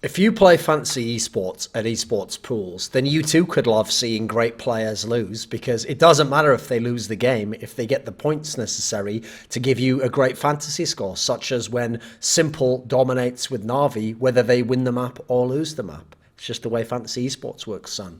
If you play fancy esports at esports pools, then you too could love seeing great players lose, because it doesn't matter if they lose the game if they get the points necessary to give you a great fantasy score, such as when Simple dominates with Na'Vi, whether they win the map or lose the map. It's just the way fantasy esports works, son.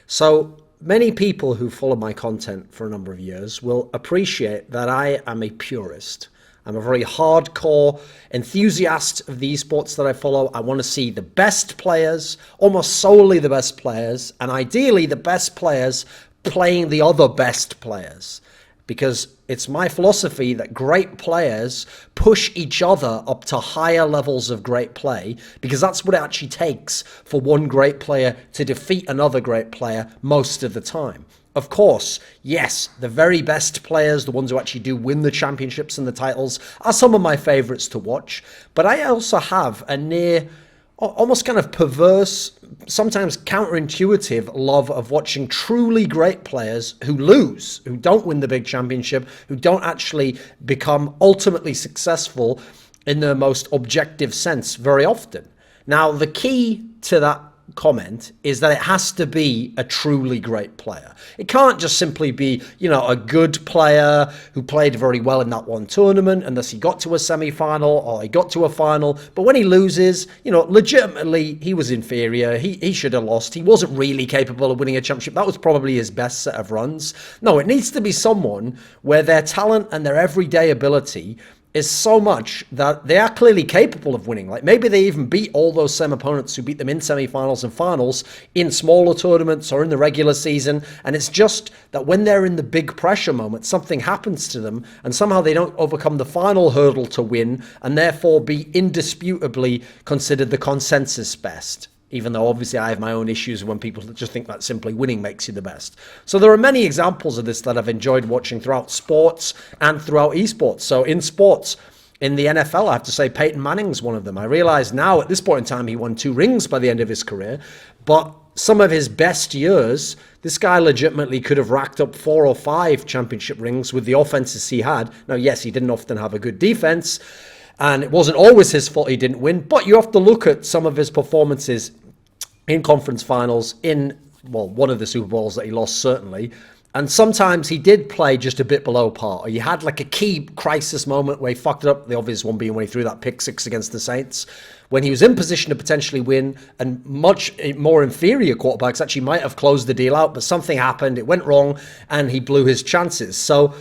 So many people who follow my content for a number of years will appreciate that I am a purist. I'm a very hardcore enthusiast of the esports that I follow. I want to see the best players, almost solely the best players, and ideally the best players playing the other best players. Because it's my philosophy that great players push each other up to higher levels of great play, because that's what it actually takes for one great player to defeat another great player most of the time. Of course, yes, the very best players, the ones who actually do win the championships and the titles, are some of my favorites to watch. But I also have a near, almost kind of perverse, sometimes counterintuitive love of watching truly great players who lose, who don't win the big championship, who don't actually become ultimately successful in the most objective sense very often. Now, the key to that comment is that it has to be a truly great player. It can't just simply be, a good player who played very well in that one tournament, unless he got to a semi-final or he got to a final. But when he loses, legitimately, he was inferior. He should have lost. He wasn't really capable of winning a championship. That was probably his best set of runs. No, it needs to be someone where their talent and their everyday ability is so much that they are clearly capable of winning. Like, maybe they even beat all those same opponents who beat them in semi-finals and finals in smaller tournaments or in the regular season. And it's just that when they're in the big pressure moment, something happens to them and somehow they don't overcome the final hurdle to win and therefore be indisputably considered the consensus best. Even though obviously I have my own issues when people just think that simply winning makes you the best. So there are many examples of this that I've enjoyed watching throughout sports and throughout esports. So in sports, in the NFL, I have to say Peyton Manning's one of them. I realize now at this point in time, he won 2 rings by the end of his career, but some of his best years, this guy legitimately could have racked up 4 or 5 championship rings with the offenses he had. Now, yes, he didn't often have a good defense, and it wasn't always his fault he didn't win, but you have to look at some of his performances in conference finals, in, one of the Super Bowls that he lost, certainly. And sometimes he did play just a bit below par. Or you had like a key crisis moment where he fucked it up. The obvious one being when he threw that pick 6 against the Saints. When he was in position to potentially win, and much more inferior quarterbacks actually might have closed the deal out, but something happened, it went wrong, and he blew his chances. So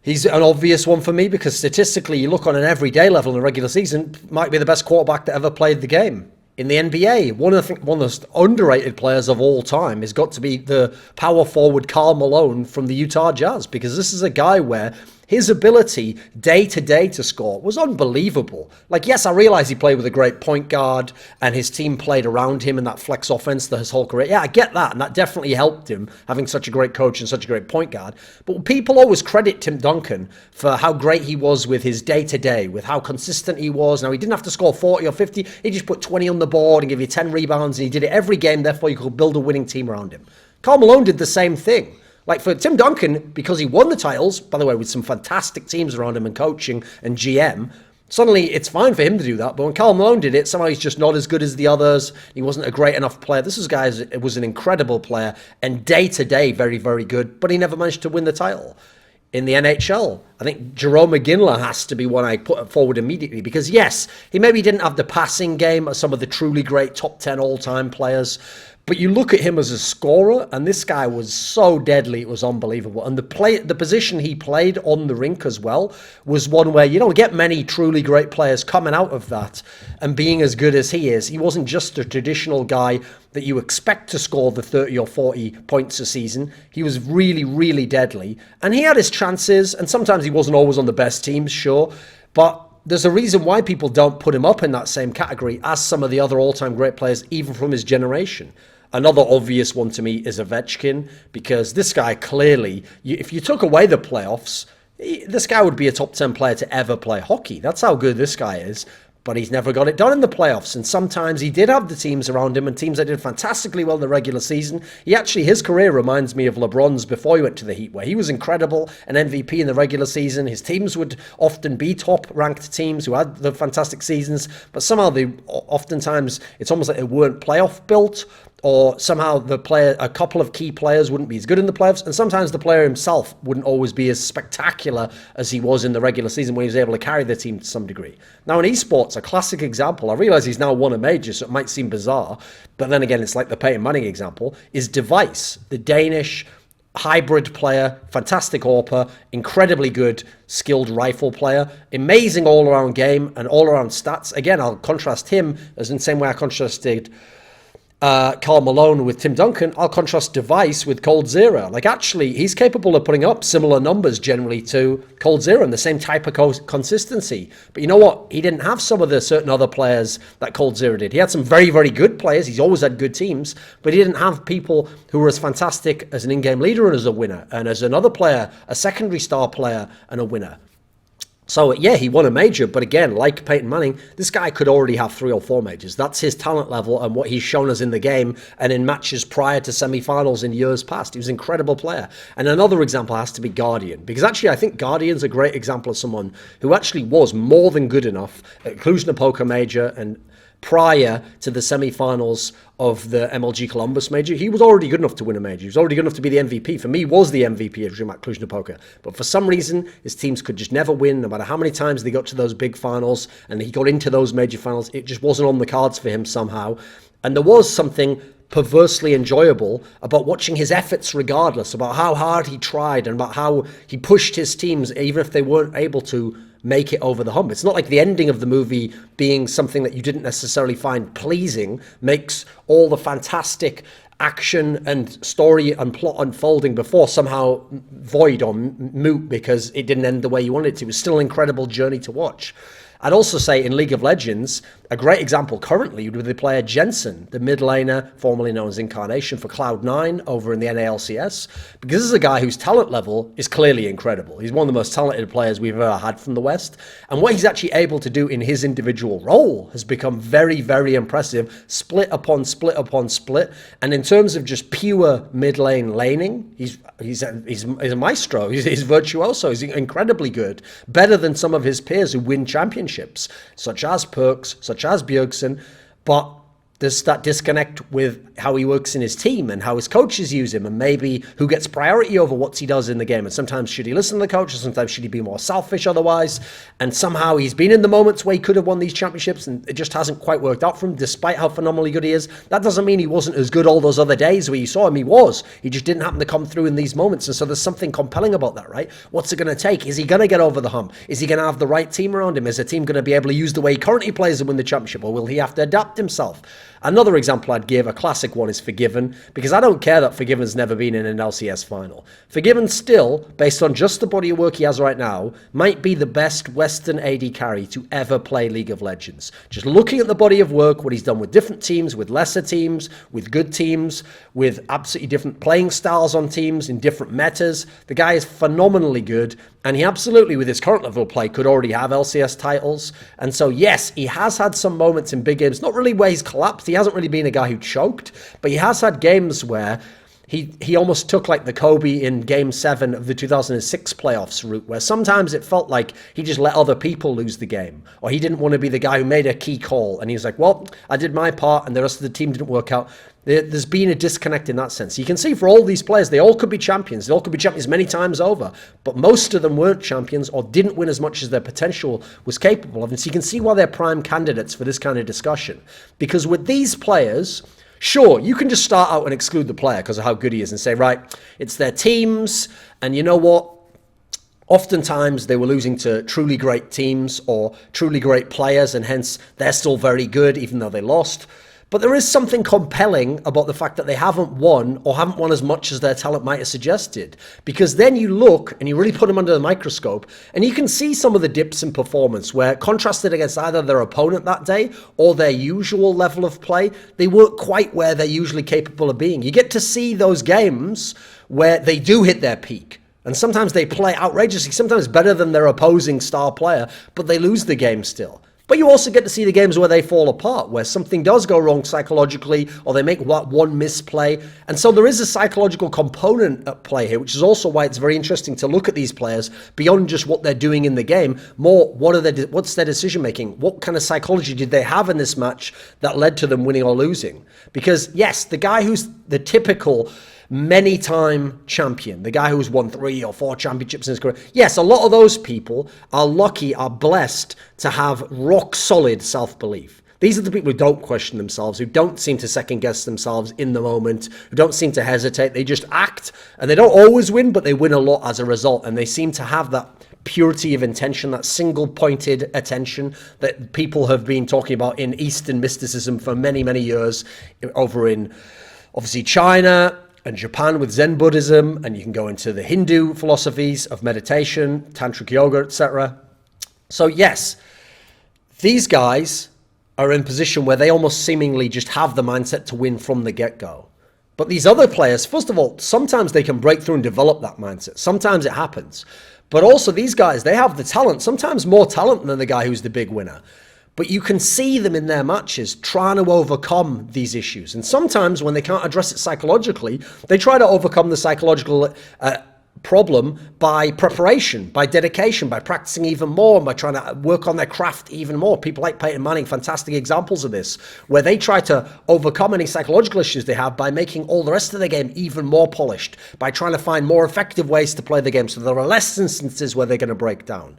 he's an obvious one for me, because statistically, you look on an everyday level in the regular season, might be the best quarterback that ever played the game. In the NBA, one of the most underrated players of all time has got to be the power forward Karl Malone from the Utah Jazz, because this is a guy where his ability day to day to score was unbelievable. Like, yes, I realize he played with a great point guard and his team played around him in that flex offense his whole career. Yeah, I get that. And that definitely helped him, having such a great coach and such a great point guard. But people always credit Tim Duncan for how great he was with his day to day, with how consistent he was. Now, he didn't have to score 40 or 50. He just put 20 on the board and give you 10 rebounds, and he did it every game. Therefore, you could build a winning team around him. Karl Malone did the same thing. Like, for Tim Duncan, because he won the titles, by the way, with some fantastic teams around him and coaching and GM, suddenly it's fine for him to do that. But when Karl Malone did it, somehow he's just not as good as the others. He wasn't a great enough player. This guy was an incredible player and day-to-day very, very good, but he never managed to win the title. In the NHL, I think Jerome McGinley has to be one I put forward immediately, because yes, he maybe didn't have the passing game of some of the truly great top 10 all-time players, but you look at him as a scorer, and this guy was so deadly, it was unbelievable. And the position he played on the rink as well was one where you don't get many truly great players coming out of that and being as good as he is. He wasn't just a traditional guy that you expect to score the 30 or 40 points a season. He was really, really deadly. And he had his chances, and sometimes he wasn't always on the best teams, sure, but there's a reason why people don't put him up in that same category as some of the other all-time great players, even from his generation. Another obvious one to me is Ovechkin, because this guy clearly, if you took away the playoffs, this guy would be a top 10 player to ever play hockey. That's how good this guy is. but he's never got it done in the playoffs. And sometimes he did have the teams around him and teams that did fantastically well in the regular season. His career reminds me of LeBron's before he went to the Heat, where he was incredible, an MVP in the regular season. His teams would often be top-ranked teams who had the fantastic seasons, but somehow oftentimes it's almost like they weren't playoff built, or somehow a couple of key players wouldn't be as good in the playoffs, and sometimes the player himself wouldn't always be as spectacular as he was in the regular season when he was able to carry the team to some degree. Now in esports, a classic example, I realize he's now won a major, so it might seem bizarre, but then again, it's like the Peyton Manning example, is Device, the Danish hybrid player, fantastic AWPer, incredibly good skilled rifle player, amazing all-around game and all-around stats. Again, I'll contrast him as in the same way I contrasted Karl Malone with Tim Duncan. I'll contrast Device with coldzera. Like, actually, he's capable of putting up similar numbers generally to coldzera and the same type of consistency. But you know what? He didn't have some of the certain other players that coldzera did. He had some very, very good players. He's always had good teams, but he didn't have people who were as fantastic as an in-game leader and as a winner, and as another player, a secondary star player and a winner. So, yeah, he won a major, but again, like Peyton Manning, this guy could already have 3 or 4 majors. That's his talent level and what he's shown us in the game and in matches prior to semi-finals in years past. He was an incredible player. And another example has to be Guardian, because actually I think Guardian's a great example of someone who actually was more than good enough at Cluj-Napoca major and prior to the semi-finals of the MLG Columbus major. He was already good enough to win a major. He was already good enough to be the MVP. For me, he was the MVP of Cluj-Napoca. But for some reason, his teams could just never win, no matter how many times they got to those big finals, and he got into those major finals. It just wasn't on the cards for him somehow. And there was something perversely enjoyable about watching his efforts regardless, about how hard he tried and about how he pushed his teams, even if they weren't able to make it over the hump. It's not like the ending of the movie being something that you didn't necessarily find pleasing makes all the fantastic action and story and plot unfolding before somehow void or moot because it didn't end the way you wanted it to. It was still an incredible journey to watch. I'd also say in League of Legends, a great example currently would be the player Jensen, the mid laner, formerly known as Incarnation for Cloud9 over in the NALCS, because this is a guy whose talent level is clearly incredible. He's one of the most talented players we've ever had from the West, and what he's actually able to do in his individual role has become very, very impressive, split upon split upon split, and in terms of just pure mid lane laning, he's a maestro, he's virtuoso, he's incredibly good, better than some of his peers who win championships, such as Perks, such as Bjergsen, but there's that disconnect with how he works in his team and how his coaches use him and maybe who gets priority over what he does in the game. And sometimes should he listen to the coach, or sometimes should he be more selfish otherwise? And somehow he's been in the moments where he could have won these championships and it just hasn't quite worked out for him despite how phenomenally good he is. That doesn't mean he wasn't as good all those other days where you saw him. He was. He just didn't happen to come through in these moments. And so there's something compelling about that, right? What's it going to take? Is he going to get over the hump? Is he going to have the right team around him? Is the team going to be able to use the way he currently plays and win the championship? Or will he have to adapt himself? Another example I'd give, a classic one, is Forgiven, because I don't care that Forgiven's never been in an LCS final. Forgiven still, based on just the body of work he has right now, might be the best Western AD carry to ever play League of Legends. Just looking at the body of work, what he's done with different teams, with lesser teams, with good teams, with absolutely different playing styles on teams, in different metas, the guy is phenomenally good, and he absolutely, with his current level of play, could already have LCS titles. And so, yes, he has had some moments in big games, not really where he's collapsed. He hasn't really been a guy who choked, but he has had games where he almost took like the Kobe in Game 7 of the 2006 playoffs route, where sometimes it felt like he just let other people lose the game, or he didn't want to be the guy who made a key call, and he was like, well, I did my part, and the rest of the team didn't work out. There's been a disconnect in that sense. You can see for all these players, they all could be champions. They all could be champions many times over, but most of them weren't champions or didn't win as much as their potential was capable of. And so you can see why they're prime candidates for this kind of discussion. Because with these players, sure, you can just start out and exclude the player because of how good he is and say, right, it's their teams, and you know what? Oftentimes they were losing to truly great teams or truly great players, and hence they're still very good even though they lost. But there is something compelling about the fact that they haven't won or haven't won as much as their talent might have suggested. Because then you look and you really put them under the microscope and you can see some of the dips in performance where, contrasted against either their opponent that day or their usual level of play, they weren't quite where they're usually capable of being. You get to see those games where they do hit their peak. And sometimes they play outrageously, sometimes better than their opposing star player, but they lose the game still. But you also get to see the games where they fall apart, where something does go wrong psychologically, or they make one misplay. And so there is a psychological component at play here, which is also why it's very interesting to look at these players beyond just what they're doing in the game. More, what's their decision making? What kind of psychology did they have in this match that led to them winning or losing? Because yes, the guy who's the typical many-time champion, the guy who's won 3 or 4 championships in his career. Yes, a lot of those people are lucky, are blessed to have rock-solid self-belief. These are the people who don't question themselves, who don't seem to second-guess themselves in the moment, who don't seem to hesitate. They just act, and they don't always win, but they win a lot as a result, and they seem to have that purity of intention, that single-pointed attention that people have been talking about in Eastern mysticism for many, many years, over in, obviously, China and Japan with Zen Buddhism, and you can go into the Hindu philosophies of meditation, tantric yoga, etc. So yes, these guys are in a position where they almost seemingly just have the mindset to win from the get-go. But these other players, first of all, sometimes they can break through and develop that mindset. Sometimes it happens. But also these guys, they have the talent, sometimes more talent than the guy who's the big winner. But you can see them in their matches trying to overcome these issues. And sometimes when they can't address it psychologically, they try to overcome the psychological problem by preparation, by dedication, by practicing even more, and by trying to work on their craft even more. People like Peyton Manning, fantastic examples of this, where they try to overcome any psychological issues they have by making all the rest of the game even more polished, by trying to find more effective ways to play the game so there are less instances where they're going to break down.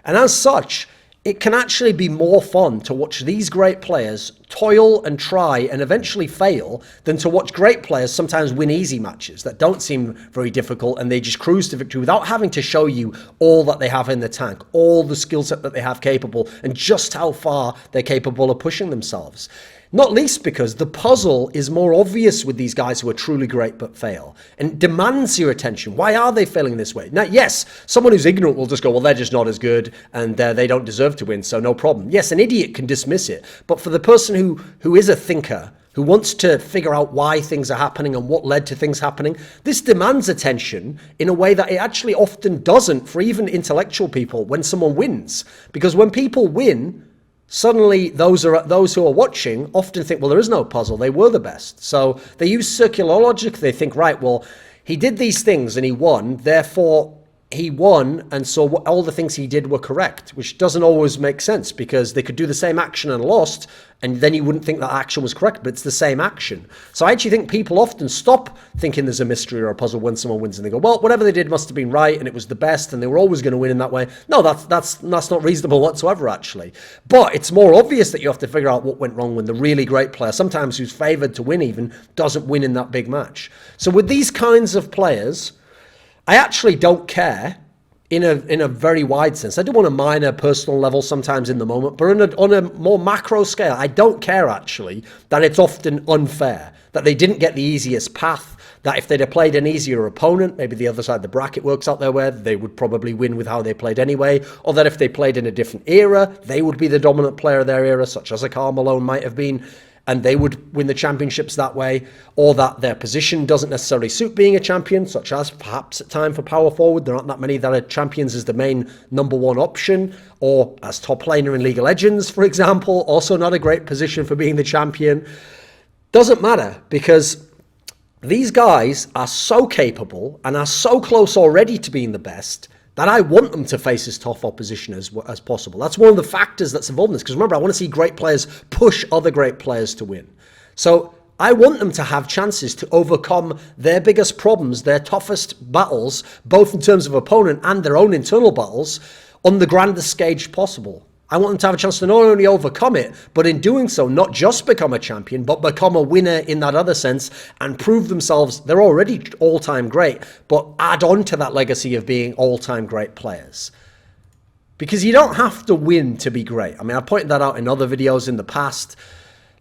And as such, it can actually be more fun to watch these great players toil and try and eventually fail than to watch great players sometimes win easy matches that don't seem very difficult and they just cruise to victory without having to show you all that they have in the tank, all the skill set that they have capable, and just how far they're capable of pushing themselves. Not least because the puzzle is more obvious with these guys who are truly great but fail, and demands your attention. Why are they failing this way? Now, yes, someone who's ignorant will just go, well, they're just not as good and they don't deserve to win, so no problem. Yes, an idiot can dismiss it, but for the person who is a thinker, who wants to figure out why things are happening and what led to things happening, this demands attention in a way that it actually often doesn't for even intellectual people when someone wins. Because when people win, suddenly those who are watching often think, well, there is no puzzle, they were the best. So they use circular logic. They think, right, well, he did these things and he won, therefore he won, and so all the things he did were correct, which doesn't always make sense, because they could do the same action and lost, and then you wouldn't think that action was correct, but it's the same action. So I actually think people often stop thinking there's a mystery or a puzzle when someone wins, and they go, well, whatever they did must have been right, and it was the best, and they were always going to win in that way. No, that's not reasonable whatsoever, actually. But it's more obvious that you have to figure out what went wrong when the really great player, sometimes who's favored to win even, doesn't win in that big match. So with these kinds of players, I actually don't care in a very wide sense. I do on a minor personal level sometimes in the moment, but on a more macro scale, I don't care actually that it's often unfair, that they didn't get the easiest path, that if they'd have played an easier opponent, maybe the other side of the bracket works out their way, they would probably win with how they played anyway, or that if they played in a different era, they would be the dominant player of their era, such as a Karl Malone might have been, and they would win the championships that way, or that their position doesn't necessarily suit being a champion, such as perhaps at time for power forward, there aren't that many that are champions as the main number one option, or as top laner in League of Legends, for example, also not a great position for being the champion. Doesn't matter, because these guys are so capable and are so close already to being the best that I want them to face as tough opposition as possible. That's one of the factors that's involved in this. Because remember, I want to see great players push other great players to win. So I want them to have chances to overcome their biggest problems, their toughest battles, both in terms of opponent and their own internal battles, on the grandest stage possible. I want them to have a chance to not only overcome it, but in doing so, not just become a champion, but become a winner in that other sense and prove themselves. They're already all-time great, but add on to that legacy of being all-time great players. Because you don't have to win to be great. I mean, I pointed that out in other videos in the past.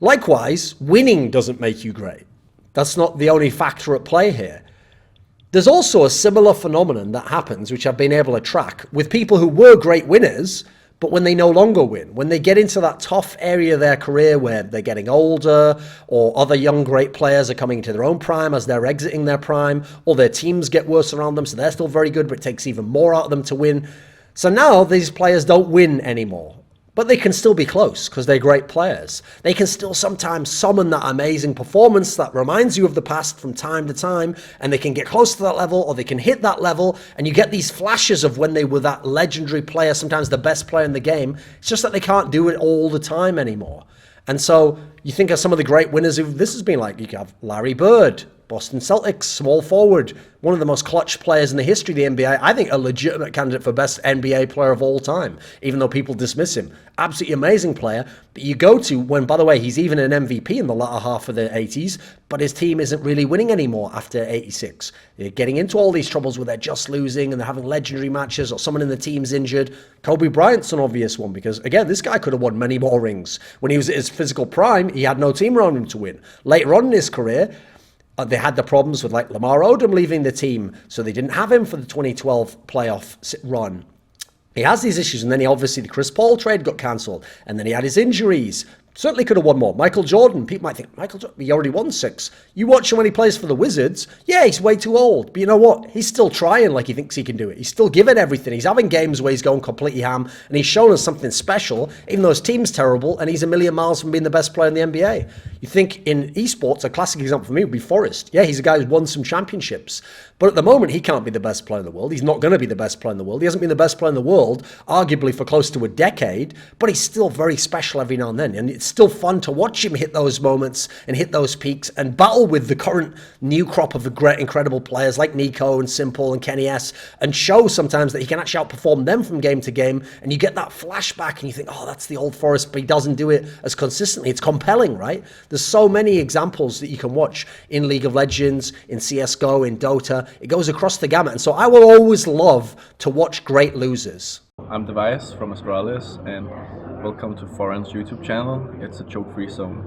Likewise, winning doesn't make you great. That's not the only factor at play here. There's also a similar phenomenon that happens, which I've been able to track, with people who were great winners, but when they no longer win, when they get into that tough area of their career where they're getting older, or other young great players are coming into their own prime as they're exiting their prime, or their teams get worse around them, so they're still very good, but it takes even more out of them to win. So now these players don't win anymore. But they can still be close because they're great players. They can still sometimes summon that amazing performance that reminds you of the past from time to time, and they can get close to that level, or they can hit that level, and you get these flashes of when they were that legendary player, sometimes the best player in the game. It's just that they can't do it all the time anymore. And so you think of some of the great winners who this has been like. You have Larry Bird, Boston Celtics, small forward, one of the most clutch players in the history of the NBA. I think a legitimate candidate for best NBA player of all time, even though people dismiss him. Absolutely amazing player. But you go to when, by the way, he's even an MVP in the latter half of the 80s, but his team isn't really winning anymore after 86. They're getting into all these troubles where they're just losing and they're having legendary matches or someone in the team's injured. Kobe Bryant's an obvious one because, again, this guy could have won many more rings. When he was at his physical prime, he had no team around him to win. Later on in his career, they had the problems with like Lamar Odom leaving the team, so they didn't have him for the 2012 playoff run. He has these issues, and then obviously the Chris Paul trade got cancelled, and then he had his injuries. Certainly could have won more. Michael Jordan, people might think, Michael Jordan, he already won 6. You watch him when he plays for the Wizards, yeah, he's way too old. But you know what? He's still trying like he thinks he can do it. He's still giving everything. He's having games where he's going completely ham, and he's shown us something special, even though his team's terrible, and he's a million miles from being the best player in the NBA. You think in esports, a classic example for me would be Forrest. Yeah, he's a guy who's won some championships. But at the moment, he can't be the best player in the world. He's not going to be the best player in the world. He hasn't been the best player in the world, arguably for close to a decade, but he's still very special every now and then. And it's still fun to watch him hit those moments and hit those peaks and battle with the current new crop of great, incredible players like Nico and Simple and Kenny S, and show sometimes that he can actually outperform them from game to game. And you get that flashback and you think, oh, that's the old Forrest, but he doesn't do it as consistently. It's compelling, right? There's so many examples that you can watch in League of Legends, in CSGO, in Dota. It goes across the gamut. And so I will always love to watch great losers. I'm Device from Australia, and welcome to Thorin's YouTube channel. It's a joke-free zone.